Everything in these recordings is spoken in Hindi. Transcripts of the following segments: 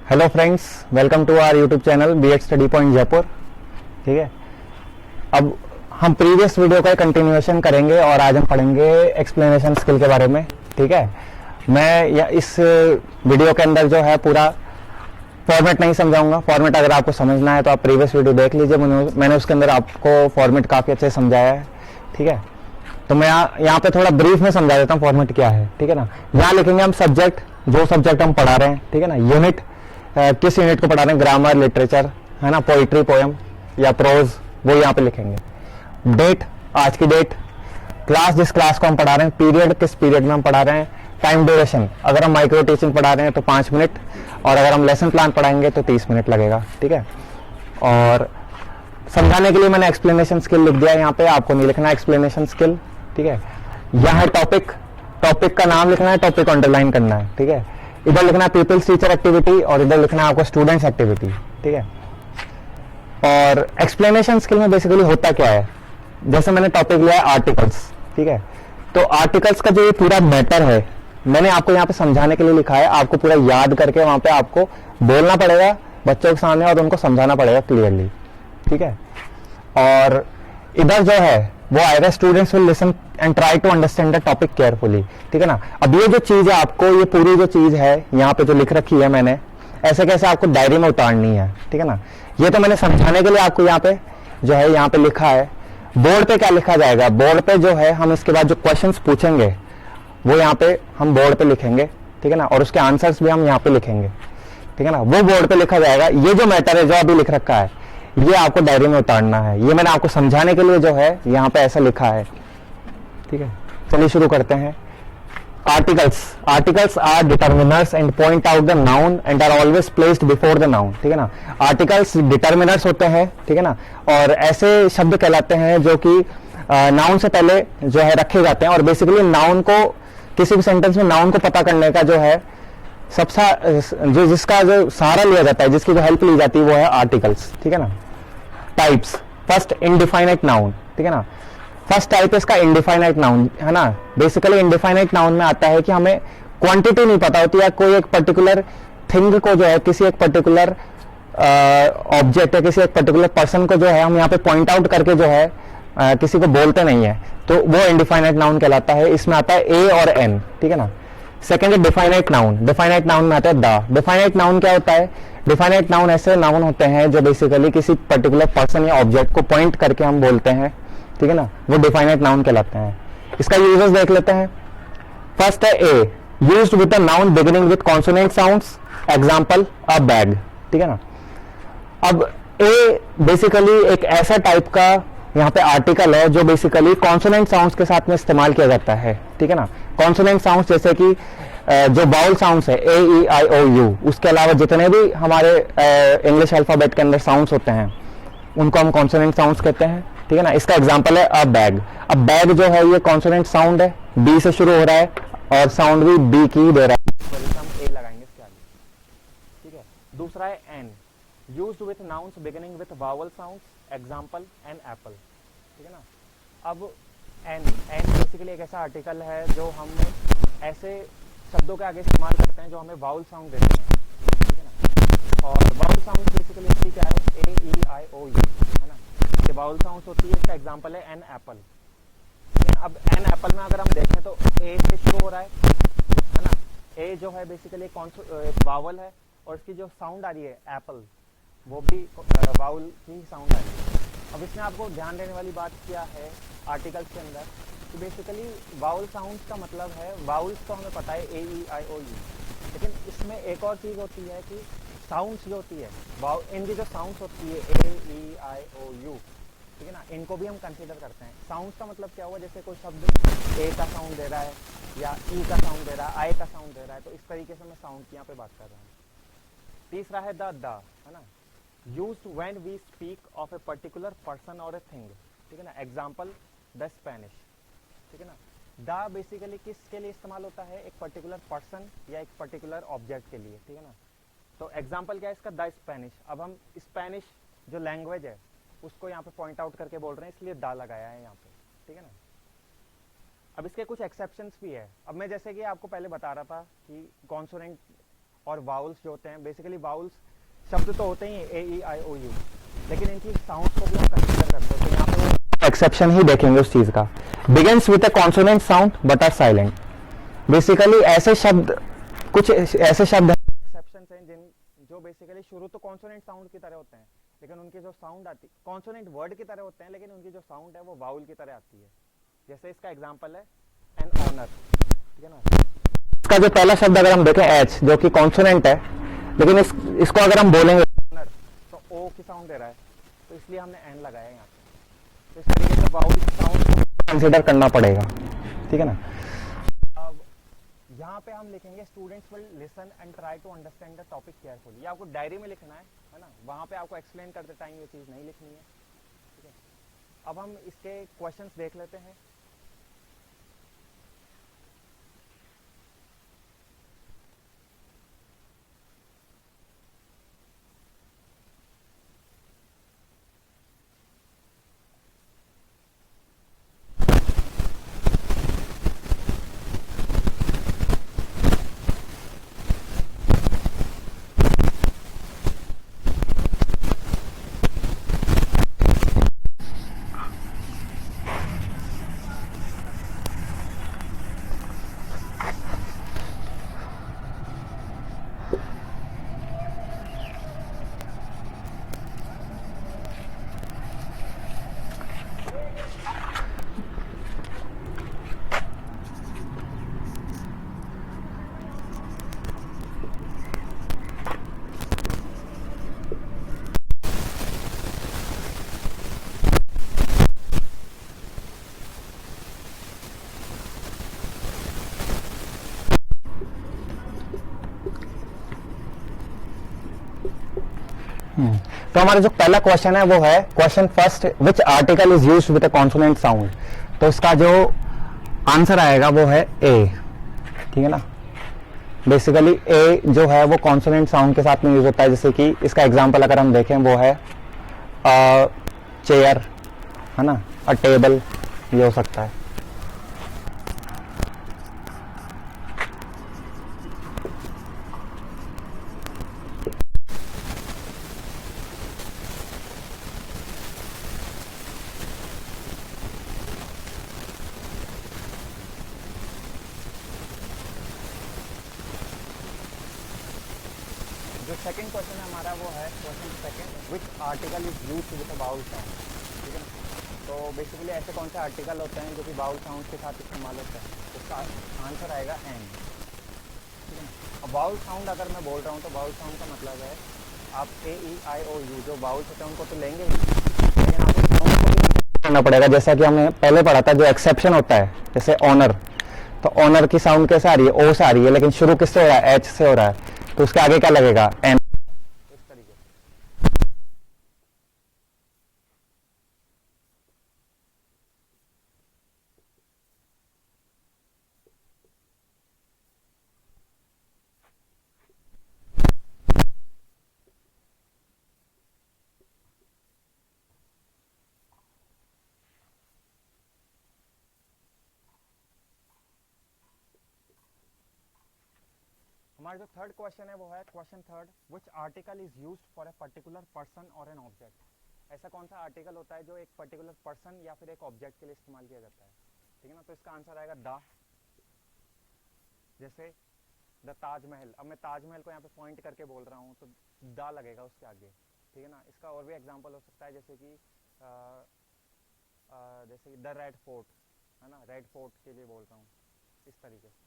Hello friends, welcome to our YouTube channel BEd study point Jaipur. ठीक है, अब हम प्रीवियस वीडियो का कंटिन्यूएशन करेंगे और आज हम पढ़ेंगे एक्सप्लेनेशन स्किल के बारे में। ठीक है, मैं इस वीडियो के अंदर जो है पूरा फॉर्मेट नहीं समझाऊंगा। फॉर्मेट अगर आपको समझना है तो आप प्रीवियस वीडियो देख लीजिए, मैंने उसके अंदर आपको फॉर्मेट काफ़ी अच्छे से समझाया है। ठीक है, तो मैं यहाँ पे थोड़ा ब्रीफ में समझा देता हूँ फॉर्मेट क्या है। ठीक है ना, यहाँ लिखेंगे हम सब्जेक्ट, जो सब्जेक्ट हम पढ़ा रहे हैं। ठीक है ना, यूनिट, किस यूनिट को पढ़ा रहे हैं, ग्रामर, लिटरेचर, है ना, पोइट्री, पोएम या प्रोज, वो यहाँ पे लिखेंगे। डेट, आज की डेट, क्लास, जिस क्लास को हम पढ़ा रहे हैं, पीरियड, किस पीरियड में हम पढ़ा रहे हैं, टाइम ड्यूरेशन, अगर हम माइक्रो टीचिंग पढ़ा रहे हैं तो 5 मिनट, और अगर हम लेसन प्लान पढ़ाएंगे तो 30 मिनट लगेगा। ठीक है, और समझाने के लिए मैंने एक्सप्लेनेशन स्किल लिख दिया यहाँ पे, आपको नहीं लिखना एक्सप्लेनेशन स्किल। ठीक है, यहाँ टॉपिक, टॉपिक का नाम लिखना है, टॉपिक अंडरलाइन करना है। ठीक है, इधर लिखना है पीपल्स टीचर एक्टिविटी और इधर लिखना है आपको स्टूडेंट्स एक्टिविटी। ठीक है, और एक्सप्लेनेशन स्किल में बेसिकली होता क्या है, जैसे मैंने टॉपिक लिया है आर्टिकल्स। ठीक है, तो आर्टिकल्स का जो ये पूरा मैटर है मैंने आपको यहाँ पे समझाने के लिए लिखा है, आपको पूरा याद करके वहां पे आपको बोलना पड़ेगा बच्चों के सामने और उनको समझाना पड़ेगा क्लियरली। ठीक है, और इधर जो है वो आएगा students will listen and try to understand the topic carefully. ठीक है ना, अब ये जो चीज है आपको, ये पूरी जो चीज है यहाँ पे जो लिख रखी है मैंने, ऐसे कैसे आपको डायरी में उतारनी है। ठीक है ना, ये तो मैंने समझाने के लिए आपको यहाँ पे जो है यहाँ पे लिखा है। बोर्ड पे क्या लिखा जाएगा, बोर्ड पे जो है हम इसके बाद जो क्वेश्चंस पूछेंगे वो यहाँ पे हम बोर्ड पे लिखेंगे। ठीक है ना, और उसके आंसर्स भी हम यहाँ पे लिखेंगे। ठीक है ना, वो बोर्ड पे लिखा जाएगा। ये जो मैटर है जो अभी लिख रखा है ये आपको डायरी में उतारना है, ये मैंने आपको समझाने के लिए जो है यहाँ पे ऐसा लिखा है। ठीक है, चलिए शुरू करते हैं। Articles, articles are determiners and point out the noun and are always placed before the noun. ठीक है ना, आर्टिकल्स डिटर्मिनर्स होते हैं। ठीक है ना, और ऐसे शब्द कहलाते हैं जो कि नाउन से पहले जो है रखे जाते हैं, और बेसिकली नाउन को, किसी भी सेंटेंस में नाउन को पता करने का जो है सबसे जो जिसका जो सहारा लिया जाता है, जिसकी जो हेल्प ली जाती है वो है आर्टिकल्स। ठीक है ना, टाइप्स, फर्स्ट इनडिफाइनाइट नाउन। ठीक है ना, फर्स्ट टाइप इसका इनडिफाइनाइट नाउन है ना। बेसिकली इनडिफाइनाइट नाउन में आता है कि हमें क्वांटिटी नहीं पता होती, या कोई एक पर्टिकुलर थिंग को जो है, किसी एक पर्टिकुलर ऑब्जेक्ट या किसी एक पर्टिकुलर पर्सन को जो है हम यहाँ पे पॉइंट आउट करके जो है किसी को बोलते नहीं है, तो वो इनडिफाइनाइट नाउन कहलाता है। इसमें आता है ए और एन। ठीक है ना, सेकेंड है डिफाइनाइट नाउन। डिफाइनाइट नाउन में आता है द। डिफाइनाइट नाउन क्या होता है, डिफाइनाइट नाउन ऐसे नाउन होते हैं जो बेसिकली किसी पर्टिकुलर पर्सन या ऑब्जेक्ट को पॉइंट करके हम बोलते हैं। ठीक है ना, वो डिफाइनाइट नाउन कहलाते हैं। इसका यूजेस देख लेते हैं। फर्स्ट है a, used with a noun beginning with consonant sounds, example a bag. ठीक है ना, अब ए बेसिकली एक ऐसा टाइप का यहाँ पे आर्टिकल है जो बेसिकली कॉन्सोनेंट साउंड्स के साथ में इस्तेमाल किया जाता है। ठीक है ना, कॉन्सोनेंट साउंड्स जैसे कि जो बाउल साउंड्स है ए ई आई ओ यू, उसके अलावा जितने भी हमारे इंग्लिश अल्फाबेट के अंदर साउंड्स होते हैं उनको हम कॉन्सोनेंट साउंड्स कहते हैं। ठीक है ना, इसका एग्जांपल है अ बैग। अब बैग जो है ये कॉन्सोनेंट साउंड है, बी से शुरू हो रहा है और साउंड भी बी की दे रहा है, हम ए लगाएंगे इसके आगे। ठीक है, दूसरा है an, used with nouns beginning with vowel sounds, example an apple. ठीक है ना, अब एन, एन बेसिकली एक ऐसा आर्टिकल है जो हम ऐसे शब्दों के आगे इस्तेमाल करते हैं जो हमें वाउल साउंड देते हैं। ठीक है ना, और वाउल साउंड बेसिकली इसकी क्या है, ए ई आई ओ यू, है ना, ये वाउल साउंड होती है। इसका एग्जांपल है एन एप्पल। अब एन एप्पल में अगर हम देखें तो ए से शुरू हो रहा है ना, ए जो है बेसिकली एक वावल है और इसकी जो साउंड आ रही है एप्पल, वो भी वाउल की साउंड आ रही है। अब इसमें आपको ध्यान देने वाली बात क्या है आर्टिकल्स के अंदर, कि बेसिकली वाउल साउंड्स का मतलब है, वाउल्स तो हमें पता है ए ई आई ओ यू, लेकिन इसमें एक और चीज़ होती है कि साउंड्स जो होती है, इनकी जो साउंड्स होती है ए ई आई ओ यू, ठीक है ना, इनको भी हम कंसीडर करते हैं। साउंड्स का मतलब क्या हुआ, जैसे कोई शब्द ए का साउंड दे रहा है या ई का साउंड दे रहा है, आई का साउंड दे रहा है, तो इस तरीके से मैं साउंड की यहाँ पे बात कर रहा हूँ। तीसरा है द, है ना, used when we speak of a particular person or a thing। ठीक है ना, एग्जाम्पल द स्पेनिश। ठीक है ना, द बेसिकली किसके लिए इस्तेमाल होता है, एक पर्टिकुलर पर्सन या एक पर्टिकुलर ऑब्जेक्ट के लिए। ठीक है ना, तो एग्जाम्पल क्या है इसका, द स्पेनिश। अब हम स्पेनिश जो लैंग्वेज है उसको यहाँ पे पॉइंट आउट करके बोल रहे हैं, इसलिए द लगाया है यहाँ पे। ठीक है ना, अब इसके कुछ एक्सेप्शंस भी है। अब मैं जैसे कि आपको पहले बता रहा था कि कॉन्सोनेंट और वाउल्स जो होते हैं, बेसिकली वाउल्स शब्द तो होते ही ए ई आई ओ यू, लेकिन इनकी साउंड को भी हम कंसीडर करते हैं। तो यहाँ पे एक्सेप्शन ही देखेंगे उस चीज का। Begins with a consonant sound but are silent. Basically ऐसे शब्द, कुछ ऐसे शब्द एक्सेप्शन हैं जिन जो बेसिकली शुरू तो कॉन्सोनेंट साउंड की तरह होते हैं, लेकिन उनकी जो साउंड आती, कॉन्सोनेंट वर्ड की तरह होते हैं, लेकिन उनकी जो साउंड है वो वाउल की तरह आती है। जैसे इसका एग्जांपल है एन ऑनर, ठीक है ना। इसका जो पहला शब्द अगर हम देखें एच, जो कि कॉन्सोनेंट है, लेकिन इसको अगर हम बोलेंगे ऑनर तो ओ की साउंड दे रहा है, तो इसलिए हमने एन लगाया यहाँ पे। तो इस तरीके से वाउल की साउंड को कंसीडर करना पड़ेगा, ठीक है ना। अब यहाँ पे हम लिखेंगे students will listen and try to understand the topic carefully. ये आपको डायरी में लिखना है ना, वहाँ पे आपको एक्सप्लेन करते टाइम ये चीज़ नहीं लिखनी है, ठीक है। अब हम इसके क्वेश्चंस देख लेते हैं। तो हमारा जो पहला क्वेश्चन है वो है question first, which article is used with a consonant sound. तो इसका जो आंसर आएगा वो है ए, ठीक है ना। बेसिकली ए जो है वो कॉन्सोनेंट साउंड के साथ में यूज होता है। जैसे कि इसका एग्जांपल अगर हम देखें वो है चेयर, है ना, अ टेबल, ये हो सकता है। जो सेकंड क्वेश्चन है हमारा वो है question second, which article is used with a vowel sound, ठीक है ना। तो बेसिकली ऐसे कौन से आर्टिकल होते हैं जो कि बाउल साउंड के साथ इस्तेमाल होते हैं, तो उसका आंसर आएगा एन, ठीक है ना। अब बाउल साउंड अगर मैं बोल रहा हूँ तो बाउल साउंड का मतलब है आप ए ई आई ओ यू जो बाउल्स होते हैं उनको तो लेंगे ही, लेकिन आपको साउंड को भी करना पड़ेगा। जैसा कि हमने पहले पढ़ा था, जो एक्सेप्शन होता है, जैसे ऑनर, तो ऑनर की साउंड कैसे आ रही है, ओ से आ रही है, लेकिन शुरू किससे हो रहा है, एच से हो रहा है, तो उसके आगे क्या लगेगा, एन। इस तरीके से हमारा जो थर्ड क्वेश्चन है वो है question third, which article is used for a particular person और एन ऑब्जेक्ट। ऐसा कौन सा आर्टिकल होता है जो एक पर्टिकुलर पर्सन या फिर एक ऑब्जेक्ट के लिए इस्तेमाल किया जाता है, ठीक है ना। तो इसका आंसर आएगा द। जैसे द ताजमहल, अब मैं ताजमहल को यहाँ पे पॉइंट करके बोल रहा हूँ तो द लगेगा उसके आगे, ठीक है ना। इसका और भी एग्जांपल हो सकता है, जैसे कि द रेड फोर्ट, है ना, रेड फोर्ट के लिए बोल रहा हूँ, इस तरीके से।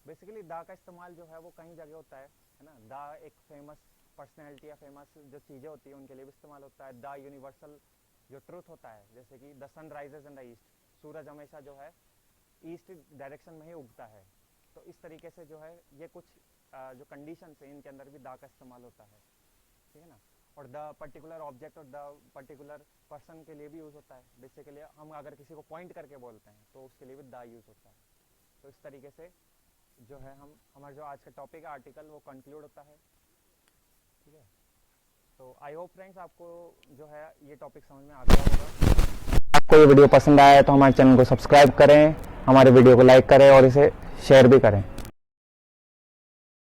बेसिकली दा का इस्तेमाल जो है वो कई जगह होता है ना। दा एक फेमस पर्सनैलिटी या फेमस जो चीज़ें होती है उनके लिए भी इस्तेमाल होता है। दा यूनिवर्सल जो ट्रूथ होता है, जैसे कि the sun rises in the east, सूरज हमेशा जो है ईस्ट डायरेक्शन में ही उगता है। तो इस तरीके से जो है ये कुछ जो कंडीशन है इनके अंदर भी दा का इस्तेमाल होता है, ठीक है ना। और द पर्टिकुलर ऑब्जेक्ट और द पर्टिकुलर पर्सन के लिए भी यूज़ होता है। बेसिकली हम अगर किसी को पॉइंट करके बोलते हैं तो उसके लिए भी दा यूज़ होता है। तो इस तरीके से जो है हमारा जो आज का टॉपिक है आर्टिकल वो कंक्लूड होता है, ठीक है। तो आई होप फ्रेंड्स आपको जो है ये टॉपिक समझ में आ गया होगा। आपको ये वीडियो पसंद आया है तो हमारे चैनल को सब्सक्राइब करें, हमारे वीडियो को लाइक करें और इसे शेयर भी करें।